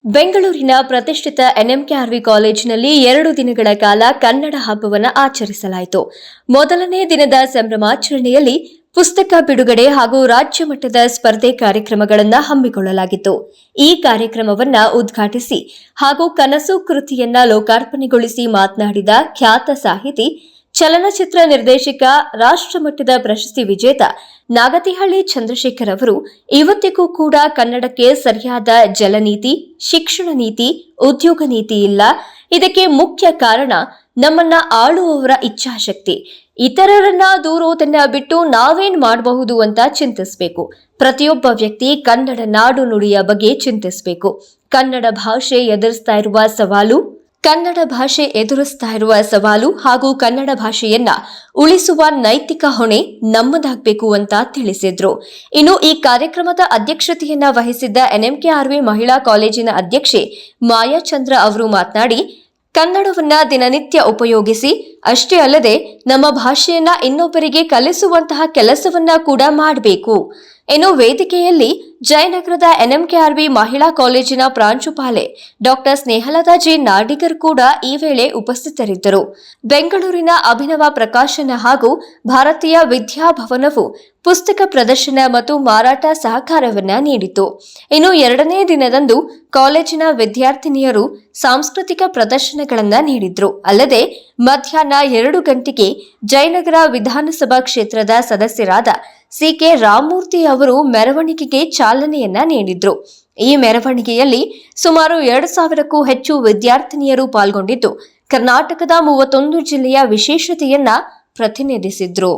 ಬೆಂಗಳೂರಿನ ಪ್ರತಿಷ್ಠಿತ ಎನ್ಎಂಕೆಆರ್ವಿ ಕಾಲೇಜಿನಲ್ಲಿ 2 ದಿನಗಳ ಕಾಲ ಕನ್ನಡ ಹಬ್ಬವನ್ನು ಆಚರಿಸಲಾಯಿತು. ಮೊದಲನೇ ದಿನದ ಸಂಭ್ರಮಾಚರಣೆಯಲ್ಲಿ ಪುಸ್ತಕ ಬಿಡುಗಡೆ ಹಾಗೂ ರಾಜ್ಯ ಮಟ್ಟದ ಸ್ಪರ್ಧೆ ಕಾರ್ಯಕ್ರಮಗಳನ್ನು ಹಮ್ಮಿಕೊಳ್ಳಲಾಗಿತ್ತು. ಈ ಕಾರ್ಯಕ್ರಮವನ್ನು ಉದ್ಘಾಟಿಸಿ ಹಾಗೂ ಕನಸು ಕೃತಿಯನ್ನ ಲೋಕಾರ್ಪಣೆಗೊಳಿಸಿ ಮಾತನಾಡಿದ ಖ್ಯಾತ ಸಾಹಿತಿ, ಚಲನಚಿತ್ರ ನಿರ್ದೇಶಕ, ರಾಷ್ಟ್ರಮಟ್ಟದ ಪ್ರಶಸ್ತಿ ವಿಜೇತ ನಾಗತಿಹಳ್ಳಿ ಚಂದ್ರಶೇಖರ್ ಅವರು ಇವತ್ತಿಗೂ ಕೂಡ ಕನ್ನಡಕ್ಕೆ ಸರಿಯಾದ ಜಲನೀತಿ, ಶಿಕ್ಷಣ ನೀತಿ, ಉದ್ಯೋಗ ನೀತಿ ಇಲ್ಲ. ಇದಕ್ಕೆ ಮುಖ್ಯ ಕಾರಣ ನಮ್ಮನ್ನ ಆಳುವವರ ಇಚ್ಛಾಶಕ್ತಿ. ಇತರರನ್ನ ದೂರೋದನ್ನ ಬಿಟ್ಟು ನಾವೇನ್ ಮಾಡಬಹುದು ಅಂತ ಚಿಂತಿಸಬೇಕು. ಪ್ರತಿಯೊಬ್ಬ ವ್ಯಕ್ತಿ ಕನ್ನಡ ನಾಡು ನುಡಿಯ ಬಗ್ಗೆ ಚಿಂತಿಸಬೇಕು. ಕನ್ನಡ ಭಾಷೆ ಎದುರಿಸ್ತಾ ಇರುವ ಸವಾಲು ಹಾಗೂ ಕನ್ನಡ ಭಾಷೆಯನ್ನ ಉಳಿಸುವ ನೈತಿಕ ಹೊಣೆ ನಮ್ಮದಾಗಬೇಕು ಅಂತ ತಿಳಿಸಿದ್ರು. ಇನ್ನು ಈ ಕಾರ್ಯಕ್ರಮದ ಅಧ್ಯಕ್ಷತೆಯನ್ನ ವಹಿಸಿದ್ದ ಎನ್ಎಂಕೆಆರ್ವಿ ಮಹಿಳಾ ಕಾಲೇಜಿನ ಅಧ್ಯಕ್ಷೆ ಮಾಯಾಚಂದ್ರ ಅವರು ಮಾತನಾಡಿ, ಕನ್ನಡವನ್ನ ದಿನನಿತ್ಯ ಉಪಯೋಗಿಸಿ ಅಷ್ಟೇ ಅಲ್ಲದೆ ನಮ್ಮ ಭಾಷೆಯನ್ನ ಇನ್ನೊಬ್ಬರಿಗೆ ಕಲಿಸುವಂತಹ ಕೆಲಸವನ್ನ ಕೂಡ ಮಾಡಬೇಕು. ಇನ್ನು ವೇದಿಕೆಯಲ್ಲಿ ಜಯನಗರದ ಎನ್ಎಂಕೆಆರ್ವಿ ಮಹಿಳಾ ಕಾಲೇಜಿನ ಪ್ರಾಂಶುಪಾಲೆ ಡಾಕ್ಟರ್ ಸ್ನೇಹಲತಾ ಜೆ ನಾಡಿಗರ್ ಕೂಡ ಈ ವೇಳೆ ಉಪಸ್ಥಿತರಿದ್ದರು. ಬೆಂಗಳೂರಿನ ಅಭಿನವ ಪ್ರಕಾಶನ ಹಾಗೂ ಭಾರತೀಯ ವಿದ್ಯಾಭವನವು ಪುಸ್ತಕ ಪ್ರದರ್ಶನ ಮತ್ತು ಮಾರಾಟ ಸಹಕಾರವನ್ನ ನೀಡಿತು. ಇನ್ನು 2ನೇ ದಿನದಂದು ಕಾಲೇಜಿನ ವಿದ್ಯಾರ್ಥಿನಿಯರು ಸಾಂಸ್ಕೃತಿಕ ಪ್ರದರ್ಶನಗಳನ್ನ ನೀಡಿದ್ರು. ಅಲ್ಲದೆ ಮಧ್ಯಾಹ್ನ 2 ಗಂಟೆಗೆ ಜಯನಗರ ವಿಧಾನಸಭಾ ಕ್ಷೇತ್ರದ ಸದಸ್ಯರಾದ ಸಿಕೆ ರಾಮಮೂರ್ತಿ ಅವರು ಮೆರವಣಿಗೆಗೆ ಚಾಲನೆಯನ್ನ ನೀಡಿದ್ರು. ಈ ಮೆರವಣಿಗೆಯಲ್ಲಿ ಸುಮಾರು 2,000ಕ್ಕೂ ಹೆಚ್ಚು ವಿದ್ಯಾರ್ಥಿನಿಯರು ಪಾಲ್ಗೊಂಡಿದ್ದು ಕರ್ನಾಟಕದ 31 ಜಿಲ್ಲೆಯ ವಿಶೇಷತೆಯನ್ನ ಪ್ರತಿನಿಧಿಸಿದ್ರು.